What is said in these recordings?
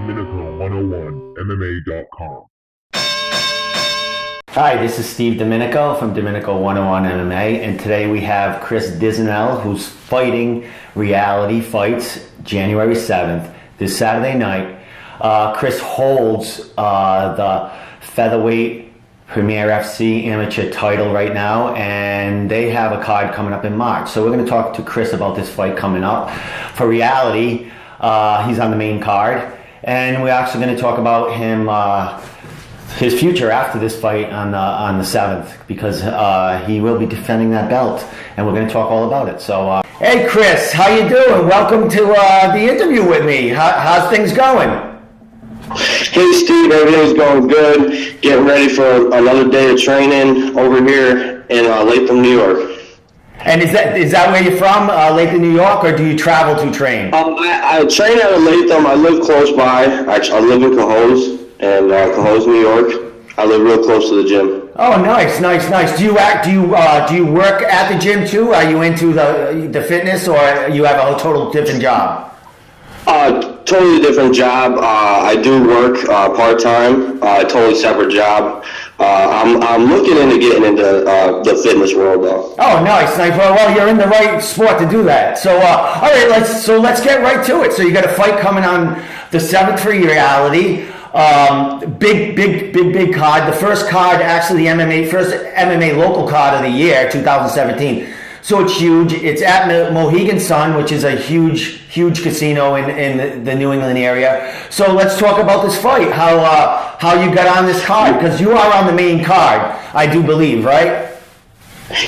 Domenico101MMA.com. Hi, this is Steve Domenico from Domenico 101 MMA, and today we have Chris Disonell, who's fighting Reality Fights January 7th, this Saturday night. Chris holds the Featherweight Premier FC amateur title right now, and they have a card coming up in March. So we're going to talk to Chris about this fight coming up. For Reality, he's on the main card, and we're actually going to talk about him, his future after this fight on the 7th, because he will be defending that belt, and we're going to talk all about it. So, hey Chris, how you doing? Welcome to the interview with me. How's things going? Hey Steve, everything's going good. Getting ready for another day of training over here in Latham, New York. And is that where you're from, Latham, New York, or do you travel to train? I train out of Latham. I live close by. I live in Cohoes, New York. I live real close to the gym. Oh, nice. Do you work at the gym too? Are you into the fitness, or you have a total different job? Totally different job. I do work part-time, totally separate job. I'm looking into getting into the fitness world though. Oh, nice. Well, you're in the right sport to do that. So, all right, let's get right to it. So you got a fight coming on the 7th for Reality. Big card. The first card, actually the first MMA local card of the year, 2017. So it's huge. It's at Mohegan Sun, which is a huge casino in the New England area. So let's talk about this fight. How you got on this card, because you are on the main card, I do believe, right?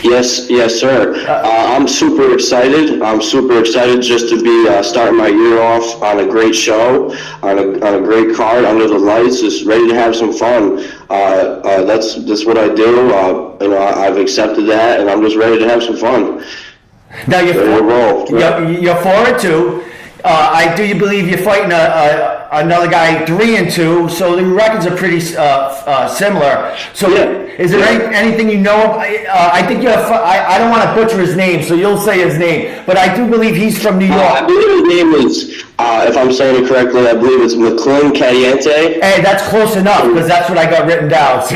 Yes, sir. I'm super excited. I'm super excited just to be starting my year off on a great show, on a great card under the lights, just ready to have some fun. That's what I do. I've accepted that, and I'm just ready to have some fun. Now you're 4-2. I do believe you're fighting another guy 3-2, so the records are pretty similar. So is there anything you know? I think I don't want to butcher his name, so you'll say his name. But I do believe he's from New York. I believe his name is, if I'm saying it correctly, I believe it's McClin Caliente. Hey, that's close enough, because that's what I got written down. So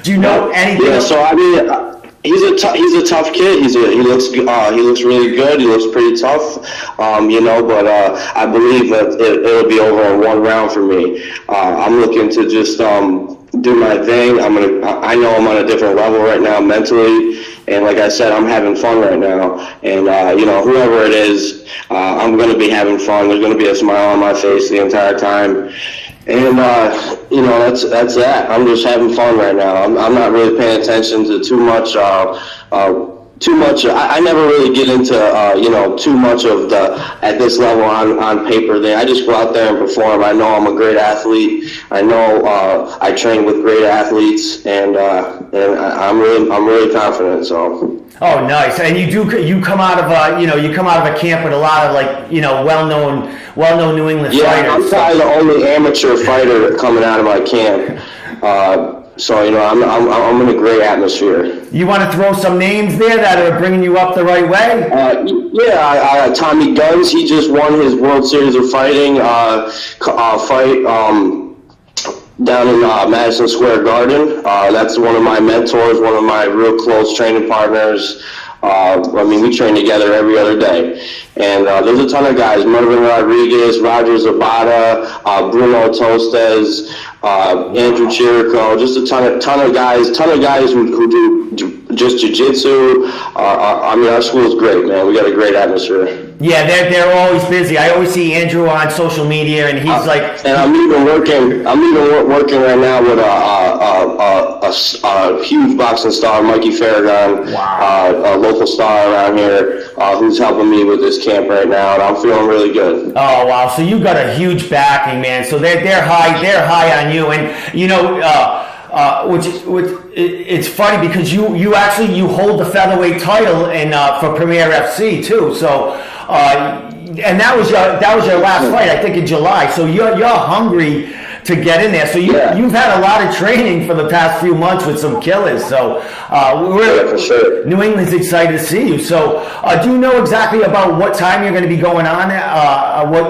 do you know anything? Yeah. So I mean. He's a tough kid. He looks really good. He looks pretty tough, But I believe that it'll be over in one round for me. I'm looking to just do my thing. I know I'm on a different level right now mentally, and like I said, I'm having fun right now. And whoever it is, I'm gonna be having fun. There's gonna be a smile on my face the entire time. And that's that. I'm just having fun right now. I'm not really paying attention to too much. I never really get into too much of the at this level on paper thing. I just go out there and perform. I know I'm a great athlete. I know I train with great athletes, and I'm really confident. So. Oh, nice. And you come out of a camp with a lot of well-known New England fighters. Yeah, I'm probably the only amateur fighter coming out of my camp. So I'm in a great atmosphere. You want to throw some names there that are bringing you up the right way? Tommy Guns. He just won his World Series of Fighting down in Madison Square Garden. That's one of my mentors, one of my real close training partners. We train together every other day. And there's a ton of guys: Mervin Rodriguez, Roger Zabata, Bruno Tostes, Andrew Chirico, just a ton of guys who do just jiu-jitsu. Our school is great, man. We got a great atmosphere. Yeah, they're always busy. I always see Andrew on social media, and he's And I'm even working right now with a huge boxing star, Mikey Farragon, a local star around here, who's helping me with this camp right now, and I'm feeling really good. Oh wow! So you got a huge backing, man. So they're high on you, and which it's funny because you hold the featherweight title for Premier FC too. So and that was your last fight, I think, in July. So you're hungry to get in there. So you've had a lot of training for the past few months with some killers. So for sure. New England's excited to see you. So do you know exactly about what time you're going to be going on?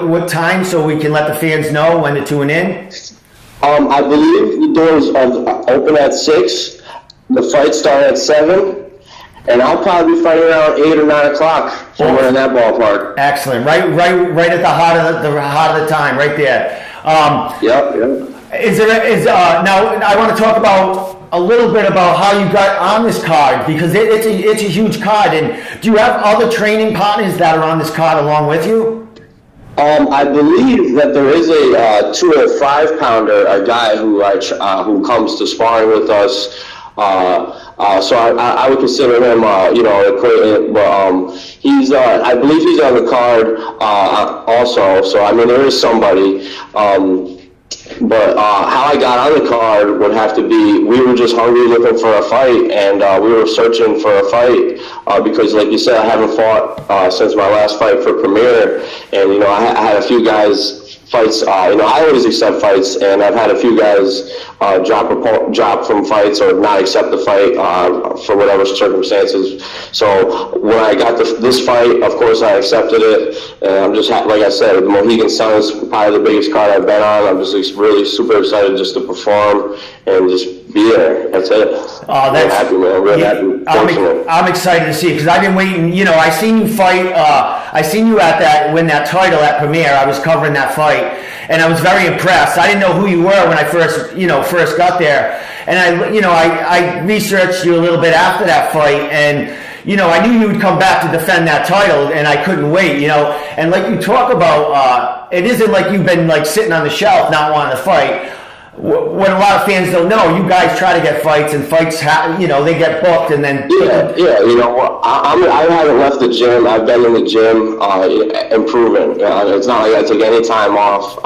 What time, so we can let the fans know when to tune in? I believe the doors open at 6. The fights start at 7. And I'll probably be fighting around 8 or 9 o'clock, somewhere in that ballpark. Excellent. Right at the heart of the time, right there. Yep. Now I want to talk about a little bit about how you got on this card, because it's a huge card. And do you have other training partners that are on this card along with you? I believe that there is a 205 pounder, a guy who comes to sparring with us. So I would consider him, equivalent, but he's, I believe he's on the card also. So I mean, there is somebody. But how I got on the card would have to be, we were just hungry looking for a fight, and we were searching for a fight because, like you said, I haven't fought since my last fight for Premier, and I had a few guys fights. I always accept fights, and I've had a few guys drop from fights or not accept the fight for whatever circumstances. So when I got this fight, of course I accepted it, and I'm just like I said, the Mohegan Sun is probably the biggest card I've been on. I'm just really super excited just to perform and just be there. That's it. I'm happy, man. I'm really happy. I'm excited to see it because I've been waiting. I seen you fight. I seen you win that title at Premier. I was covering that fight, and I was very impressed. I didn't know who you were when I first got there, and I researched you a little bit after that fight, and I knew you would come back to defend that title, and I couldn't wait. And like you talk about, it isn't like you've been like sitting on the shelf not wanting to fight. What a lot of fans don't know, you guys try to get fights, and fights, they get booked, and then I haven't left the gym. I've been in the gym, improving. It's not like I take any time off.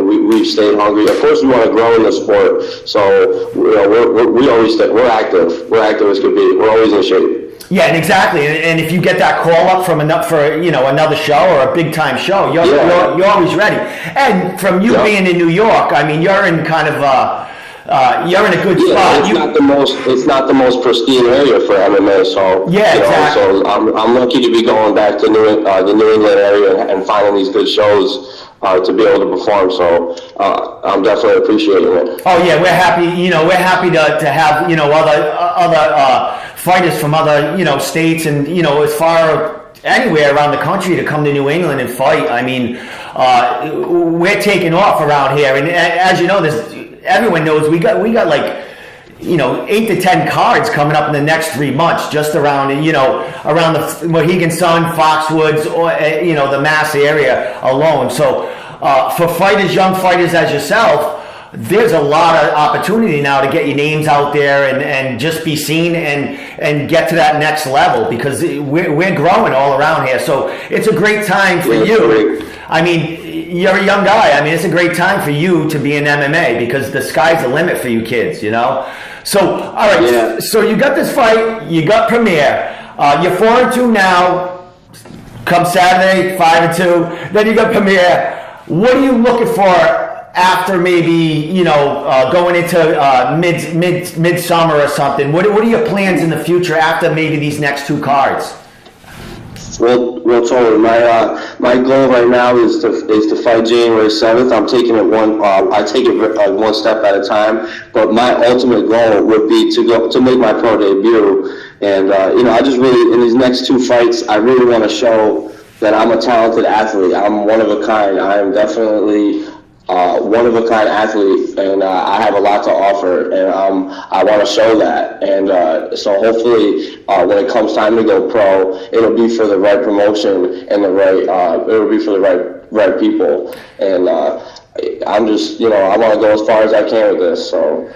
We've stayed hungry. Of course, we want to grow in the sport, so we're active. We're active as could be. We're always in shape. Yeah, and exactly. And if you get that call up from another show or a big time show, you're always ready. And from you being in New York, I mean, you're in kind of you're in a good spot. It's not the most pristine area for MMA. So exactly. So I'm lucky to be going back to the New England area and finding these good shows to be able to perform. So I'm definitely appreciating it. Oh yeah, we're happy. We're happy to have other fighters from other states and as far anywhere around the country to come to New England and fight. I mean, we're taking off around here, and as you know, everyone knows we got like 8 to 10 cards coming up in the next 3 months, just around around the Mohegan Sun, Foxwoods, or the Mass area alone. So for fighters, young fighters as yourself, there's a lot of opportunity now to get your names out there and just be seen and get to that next level, because we're growing all around here. So it's a great time for you. I mean, you're a young guy. I mean, it's a great time for you to be in MMA because the sky's the limit for you kids, So, all right. Yeah. So you got this fight. You got Premier. You're 4-2 now. Come Saturday, 5-2. Then you got Premier. What are you looking for after maybe going into midsummer or something? What are your plans in the future after maybe these next 2 cards? Well, Tony, my goal right now is to fight January 7th. I'm taking it I take it one step at a time. But my ultimate goal would be to make my pro debut. And I just really, in these next 2 fights, I really want to show that I'm a talented athlete. I'm one of a kind. I am definitely one-of-a-kind athlete, and I have a lot to offer, and I want to show that. And so hopefully, when it comes time to go pro, it'll be for the right promotion and it'll be for the right people. And I'm just, I want to go as far as I can with this. So,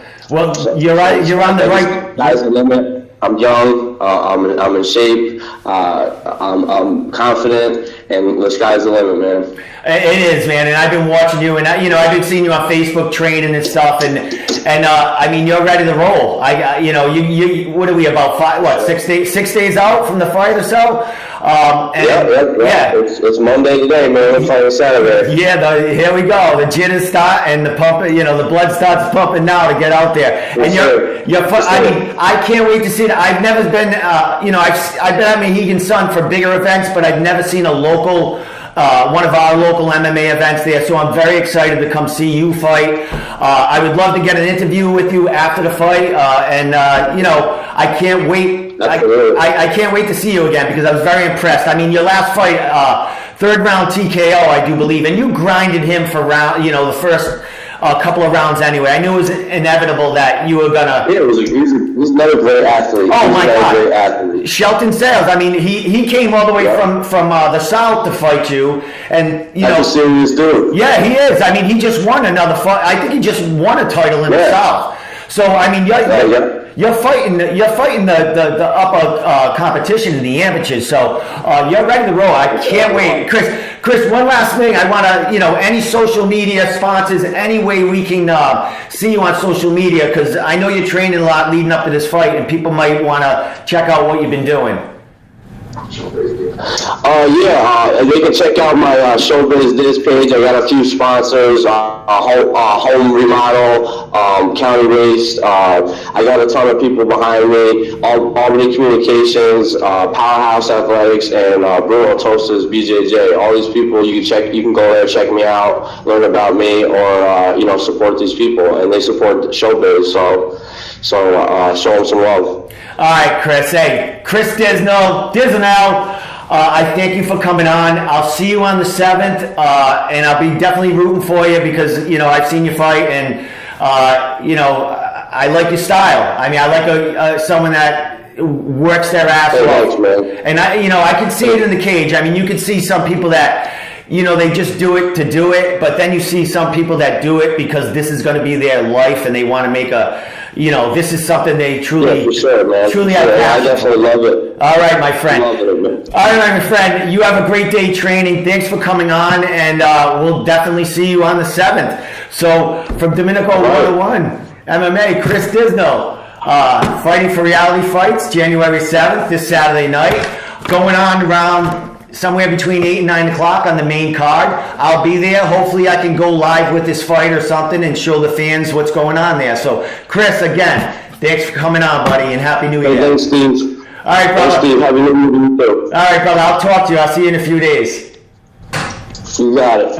you're right. You're on the right. Sky's the limit. I'm young. I'm in shape. I'm confident, and the sky's the limit, man. It is, man, and I've been watching you, and I've been seeing you on Facebook training and stuff, and I mean, you're ready to roll. You what are we about 6 days out from the fight or so? Yeah. It's Monday today, man. We're fighting Saturday. Yeah, here we go. The jitters start and the pumping. The blood starts pumping now to get out there. And I mean, I can't wait to see it. I've never been. I've been at Mohegan Sun for bigger events, but I've never seen a local. One of our local MMA events there, so I'm very excited to come see you fight. I would love to get an interview with you after the fight, I can't wait. I can't wait to see you again because I was very impressed. I mean, your last fight, third round TKO, I do believe, and you grinded him for the first couple of rounds anyway. I knew it was inevitable that you were gonna. Yeah, he's another great athlete. Oh my God, great athlete. Shelton Sales. I mean, he came all the way from the South to fight you, and That's a serious dude. Yeah, he is. I mean, he just won another fight. I think he just won a title in the South. So I mean, you're fighting the upper competition in the amateurs. So you're ready to roll. I can't wait, Chris. One last thing. I want to any social media sponsors, any way we can see you on social media, because I know you're training a lot leading up to this fight, and people might want to check out what you've been doing. They can check out my Showbiz Diz page. I got a few sponsors, home remodel, county race. I got a ton of people behind me. Albany Communications, Powerhouse Athletics, and Bruno Toasters, BJJ. All these people you can go there, check me out, learn about me, or support these people, and they support Showbiz. So show them some love. All right, Chris. Hey, Chris Disonell. I thank you for coming on. I'll see you on the 7th, and I'll be definitely rooting for you because I've seen you fight, and I like your style. I mean, I like someone that works their ass off, and I can see it in the cage. I mean, you can see some people that. They just do it to do it, but then you see some people that do it because this is going to be their life and they want to make this is something they truly, truly have passion. I definitely love it. All right, my friend. Love it, man. All right, my friend. You have a great day training. Thanks for coming on, and we'll definitely see you on the 7th. So, from Domenico 101 MMA, Chris Disonell, fighting for Reality Fights, January 7th, this Saturday night, going on around somewhere between 8 and 9 o'clock on the main card. I'll be there. Hopefully I can go live with this fight or something and show the fans what's going on there. So, Chris, again, thanks for coming on, buddy, and Happy New Year. Thanks, Steve. All right, brother. Thanks, Steve. Happy New Year to you too. All right, brother. I'll talk to you. I'll see you in a few days. You got it.